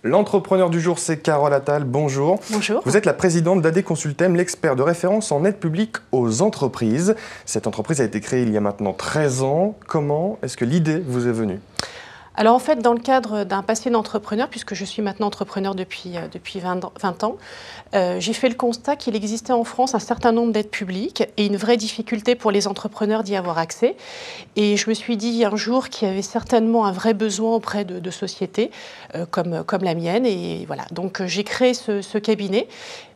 L'entrepreneur du jour, c'est Carole Attal. Bonjour. Bonjour. Vous êtes la présidente d'AD Consultem, l'expert de référence en aide publique aux entreprises. Cette entreprise a été créée il y a maintenant 13 ans. Comment est-ce que l'idée vous est venue ? Alors en fait, dans le cadre d'un passé d'entrepreneur, puisque je suis maintenant entrepreneur depuis 20 ans, j'ai fait le constat qu'il existait en France un certain nombre d'aides publiques et une vraie difficulté pour les entrepreneurs d'y avoir accès. Et je me suis dit un jour qu'il y avait certainement un vrai besoin auprès de sociétés comme la mienne. Et voilà, donc j'ai créé ce cabinet.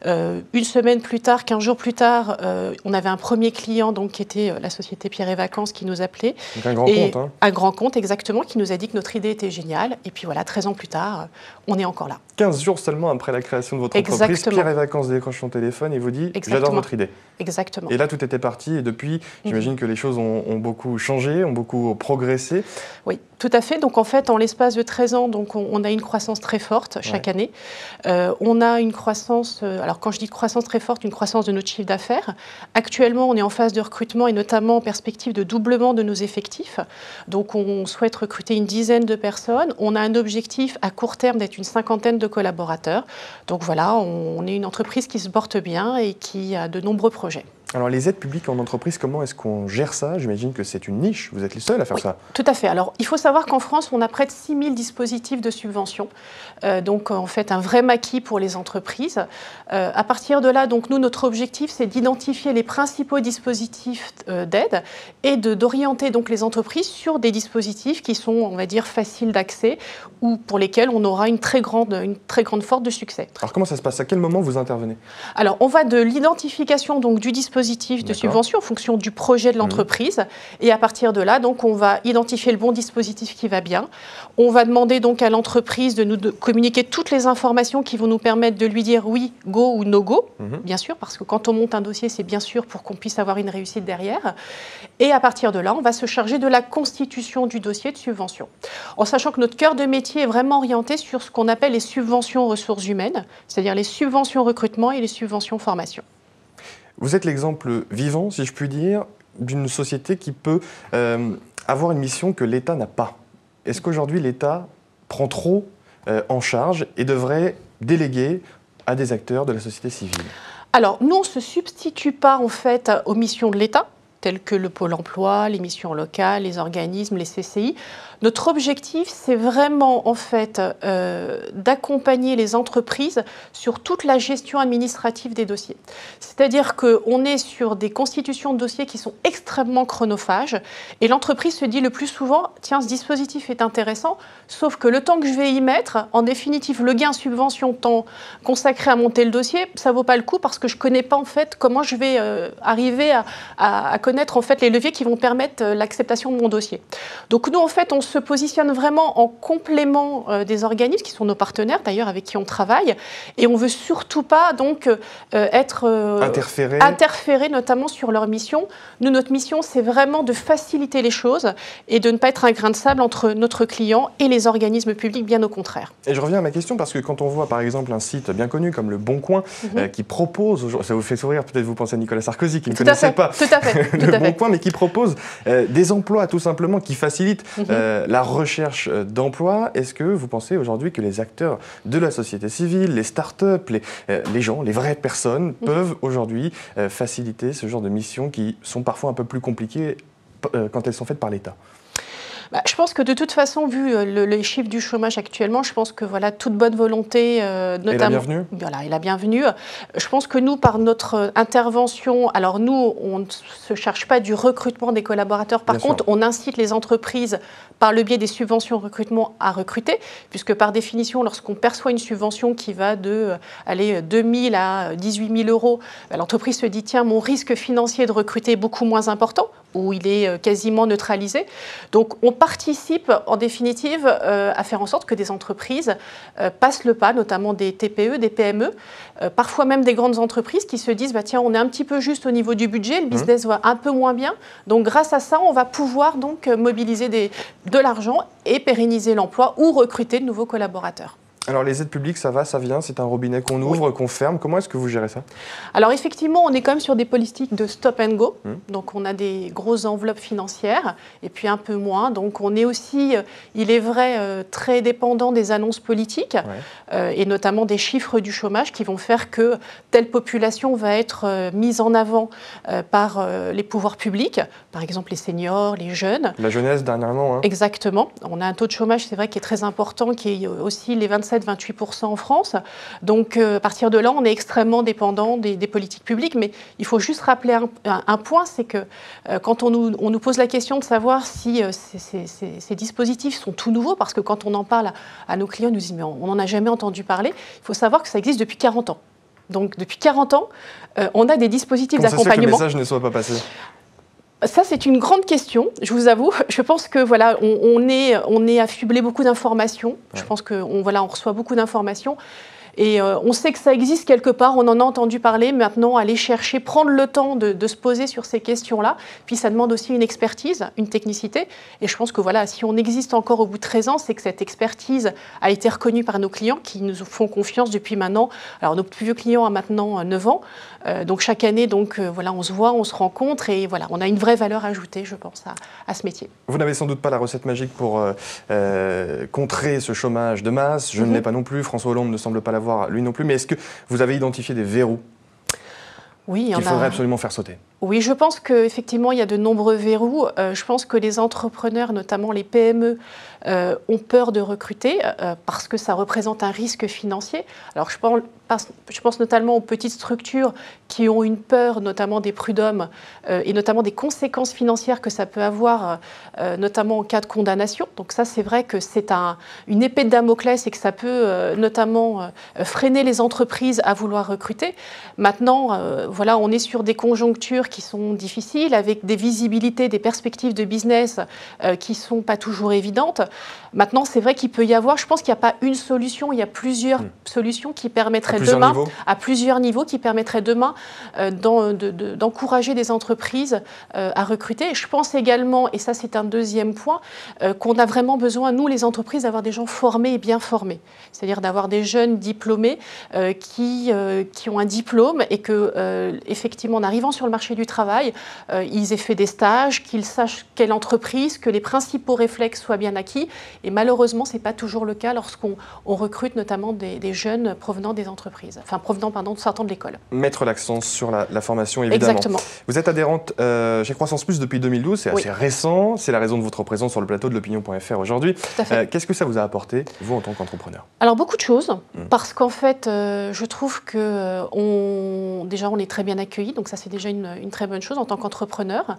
Une semaine plus tard, 15 jours plus tard, on avait un premier client donc, qui était la société Pierre et Vacances qui nous appelait. Donc un grand compte, hein. Un grand compte, exactement, qui nous a dit que notre idée était géniale. Et puis voilà, 13 ans plus tard, on est encore là. 15 jours seulement après la création de votre entreprise, Exactement. Pierre et Vacances décroche son téléphone et vous dit « J'adore votre idée ». Exactement. Et là, tout était parti. Et depuis, j'imagine que les choses ont beaucoup changé, ont beaucoup progressé. Oui, tout à fait. Donc en fait, en l'espace de 13 ans, donc, on a une croissance très forte chaque année. On a une croissance, alors quand je dis croissance très forte, une croissance de notre chiffre d'affaires. Actuellement, on est en phase de recrutement et notamment en perspective de doublement de nos effectifs. Donc on souhaite recruter une dizaine de personnes. On a un objectif à court terme d'être une cinquantaine de collaborateurs. Donc voilà, on est une entreprise qui se porte bien et qui a de nombreux projets. Alors les aides publiques en entreprise, comment est-ce qu'on gère ça? J'imagine que c'est une niche, vous êtes les seuls à faire ça. Tout à fait. Alors il faut savoir qu'en France, on a près de 6000 dispositifs de subvention. Donc en fait un vrai maquis pour les entreprises. À partir de là, donc nous, notre objectif, c'est d'identifier les principaux dispositifs d'aide et d'orienter donc les entreprises sur des dispositifs qui sont, on va dire, faciles d'accès ou pour lesquels on aura une très grande force de succès. Alors comment ça se passe? À quel moment vous intervenez? Alors on va de l'identification donc du dispositif de subvention en fonction du projet de l'entreprise. Et à partir de là, donc, on va identifier le bon dispositif qui va bien. On va demander donc à l'entreprise de nous communiquer toutes les informations qui vont nous permettre de lui dire oui, go ou no go, bien sûr, parce que quand on monte un dossier, c'est bien sûr pour qu'on puisse avoir une réussite derrière. Et à partir de là, on va se charger de la constitution du dossier de subvention. En sachant que notre cœur de métier est vraiment orienté sur ce qu'on appelle les subventions ressources humaines, c'est-à-dire les subventions recrutement et les subventions formation. Vous êtes l'exemple vivant, si je puis dire, d'une société qui peut avoir une mission que l'État n'a pas. Est-ce qu'aujourd'hui, l'État prend trop en charge et devrait déléguer à des acteurs de la société civile? Alors, nous, on ne se substitue pas, en fait, aux missions de l'État, telles que le Pôle emploi, les missions locales, les organismes, les CCI. Notre objectif, c'est vraiment, en fait, d'accompagner les entreprises sur toute la gestion administrative des dossiers. C'est-à-dire qu'on est sur des constitutions de dossiers qui sont extrêmement chronophages et l'entreprise se dit le plus souvent, tiens, ce dispositif est intéressant, sauf que le temps que je vais y mettre, en définitive, le gain subvention temps consacré à monter le dossier, ça ne vaut pas le coup parce que je ne connais pas, en fait, comment je vais arriver à connaître, en fait, les leviers qui vont permettre l'acceptation de mon dossier. Donc nous, en fait, on se positionne vraiment en complément des organismes qui sont nos partenaires, d'ailleurs, avec qui on travaille. Et on ne veut surtout pas donc, être interféré notamment sur leur mission. Nous, notre mission, c'est vraiment de faciliter les choses et de ne pas être un grain de sable entre notre client et les organismes publics, bien au contraire. Et je reviens à ma question parce que quand on voit, par exemple, un site bien connu comme Le Bon Coin qui propose, ça vous fait sourire, peut-être vous pensez à Nicolas Sarkozy qui ne connaissait pas Le Bon Coin, mais qui propose des emplois tout simplement qui facilitent la recherche d'emploi. Est-ce que vous pensez aujourd'hui que les acteurs de la société civile, les start-up, les gens, les vraies personnes peuvent aujourd'hui faciliter ce genre de missions qui sont parfois un peu plus compliquées quand elles sont faites par l'État? Je pense que de toute façon, vu les chiffres du chômage actuellement, je pense que voilà, toute bonne volonté, notamment... Et la bienvenue. Voilà, et la bienvenue. Je pense que nous, par notre intervention, alors nous, on ne se charge pas du recrutement des collaborateurs. Par contre, on incite les entreprises, par le biais des subventions recrutement, à recruter, puisque par définition, lorsqu'on perçoit une subvention qui va de 2 000 à 18 000 euros, l'entreprise se dit, tiens, mon risque financier de recruter est beaucoup moins important, ou il est quasiment neutralisé. Donc, on participe en définitive à faire en sorte que des entreprises passent le pas, notamment des TPE, des PME, parfois même des grandes entreprises qui se disent bah, tiens, on est un petit peu juste au niveau du budget, le business va un peu moins bien. Donc grâce à ça, on va pouvoir donc mobiliser de l'argent et pérenniser l'emploi ou recruter de nouveaux collaborateurs. Alors les aides publiques, ça va, ça vient, c'est un robinet qu'on ouvre, qu'on ferme. Comment est-ce que vous gérez ça? Alors effectivement, on est quand même sur des politiques de stop and go. Donc on a des grosses enveloppes financières et puis un peu moins. Donc on est aussi, il est vrai, très dépendant des annonces politiques et notamment des chiffres du chômage qui vont faire que telle population va être mise en avant par les pouvoirs publics, par exemple les seniors, les jeunes. La jeunesse dernièrement. Exactement. On a un taux de chômage, c'est vrai, qui est très important, qui est aussi les 27-28% en France. Donc à partir de là, on est extrêmement dépendant des politiques publiques. Mais il faut juste rappeler un point, c'est que quand on nous pose la question de savoir si ces dispositifs sont tout nouveaux, parce que quand on en parle à nos clients, ils nous disent mais on n'en a jamais entendu parler, il faut savoir que ça existe depuis 40 ans. Donc depuis 40 ans, on a des dispositifs d'accompagnement. Comment ça se fait que le message ne soit pas passé ? Ça, c'est une grande question, je vous avoue. Je pense que voilà, on est affublé beaucoup d'informations. Je pense qu'on on reçoit beaucoup d'informations. Et on sait que ça existe quelque part, on en a entendu parler. Maintenant, aller chercher, prendre le temps de se poser sur ces questions-là. Puis ça demande aussi une expertise, une technicité. Et je pense que voilà, si on existe encore au bout de 13 ans, c'est que cette expertise a été reconnue par nos clients qui nous font confiance depuis maintenant. Alors nos plus vieux clients ont maintenant 9 ans. Donc chaque année, voilà, on se voit, on se rencontre et voilà, on a une vraie valeur ajoutée, je pense, à ce métier. Vous n'avez sans doute pas la recette magique pour contrer ce chômage de masse. Je ne l'ai pas non plus. François Hollande ne semble pas l'avoir, lui non plus. Mais est-ce que vous avez identifié des verrous qu'il faudrait absolument faire sauter? Oui, je pense qu'effectivement, il y a de nombreux verrous. Je pense que les entrepreneurs, notamment les PME, ont peur de recruter parce que ça représente un risque financier. Alors, je pense notamment aux petites structures qui ont une peur, notamment des prud'hommes et notamment des conséquences financières que ça peut avoir, notamment en cas de condamnation. Donc ça, c'est vrai que c'est une épée de Damoclès et que ça peut notamment freiner les entreprises à vouloir recruter. Maintenant, voilà, on est sur des conjonctures qui sont difficiles, avec des visibilités, des perspectives de business qui ne sont pas toujours évidentes. Maintenant, c'est vrai qu'il peut y avoir, je pense qu'il n'y a pas une solution, il y a plusieurs solutions qui permettraient demain, à plusieurs niveaux, qui permettraient demain d'encourager des entreprises à recruter. Et je pense également, et ça c'est un deuxième point, qu'on a vraiment besoin, nous les entreprises, d'avoir des gens formés et bien formés. C'est-à-dire d'avoir des jeunes diplômés qui ont un diplôme et que, effectivement, en arrivant sur le marché du travail, ils aient fait des stages, qu'ils sachent quelle entreprise, que les principaux réflexes soient bien acquis. Et malheureusement, ce n'est pas toujours le cas lorsqu'on recrute notamment des jeunes provenant des entreprises, sortant de l'école. Mettre l'accent sur la formation, évidemment. Exactement. Vous êtes adhérente chez Croissance Plus depuis 2012, c'est assez récent, c'est la raison de votre présence sur le plateau de l'Opinion.fr aujourd'hui. Qu'est-ce que ça vous a apporté, vous, en tant qu'entrepreneur? Alors, beaucoup de choses, parce qu'en fait, je trouve que déjà, on est très bien accueillis, donc ça, c'est déjà une très bonne chose en tant qu'entrepreneur.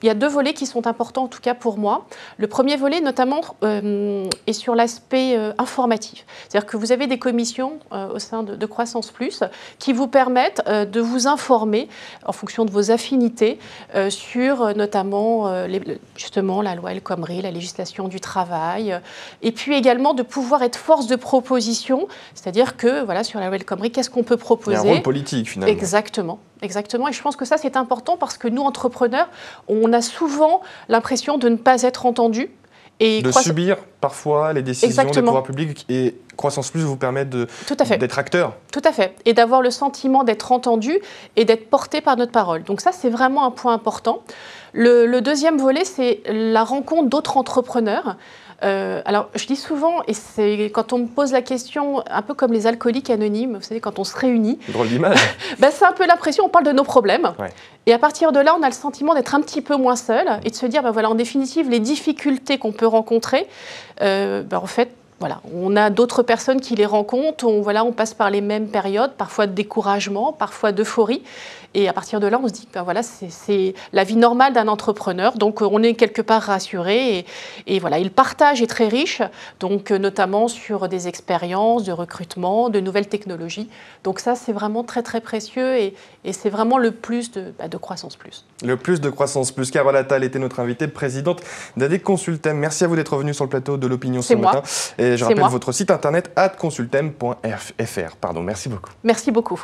Il y a deux volets qui sont importants, en tout cas pour moi. Le premier volet, notamment, est sur l'aspect informatif. C'est-à-dire que vous avez des commissions au sein de Croissance Plus qui vous permettent de vous informer en fonction de vos affinités sur notamment justement la loi El Khomri, la législation du travail, et puis également de pouvoir être force de proposition, c'est-à-dire que voilà, sur la loi El Khomri, qu'est-ce qu'on peut proposer? Il y a un rôle politique finalement. Exactement. Exactement, et je pense que ça c'est important parce que nous, entrepreneurs, on a souvent l'impression de ne pas être entendus. Et subir parfois les décisions des pouvoirs publics, et Croissance Plus vous permet d'être acteur. Tout à fait, et d'avoir le sentiment d'être entendu et d'être porté par notre parole. Donc ça, c'est vraiment un point important. Le deuxième volet, c'est la rencontre d'autres entrepreneurs. Alors, je dis souvent, et c'est quand on me pose la question, un peu comme les alcooliques anonymes, vous savez, quand on se réunit. Drôle d'image. C'est un peu l'impression, on parle de nos problèmes. Ouais. Et à partir de là, on a le sentiment d'être un petit peu moins seul et de se dire, voilà, en définitive, les difficultés qu'on peut rencontrer, en fait, voilà, on a d'autres personnes qui les rencontrent, on passe par les mêmes périodes, parfois de découragement, parfois d'euphorie. Et à partir de là, on se dit que voilà, c'est la vie normale d'un entrepreneur. Donc, on est quelque part rassuré. Et voilà, et le partage est très riche, donc notamment sur des expériences de recrutement, de nouvelles technologies. Donc ça, c'est vraiment très, très précieux et c'est vraiment le plus de Croissance Plus. Le plus de Croissance Plus. Carole Attal était notre invitée, présidente d'ADEC Consultem. Merci à vous d'être venue sur le plateau de l'Opinion ce matin. Et je rappelle votre site internet @consultem.fr. Merci beaucoup. Merci beaucoup.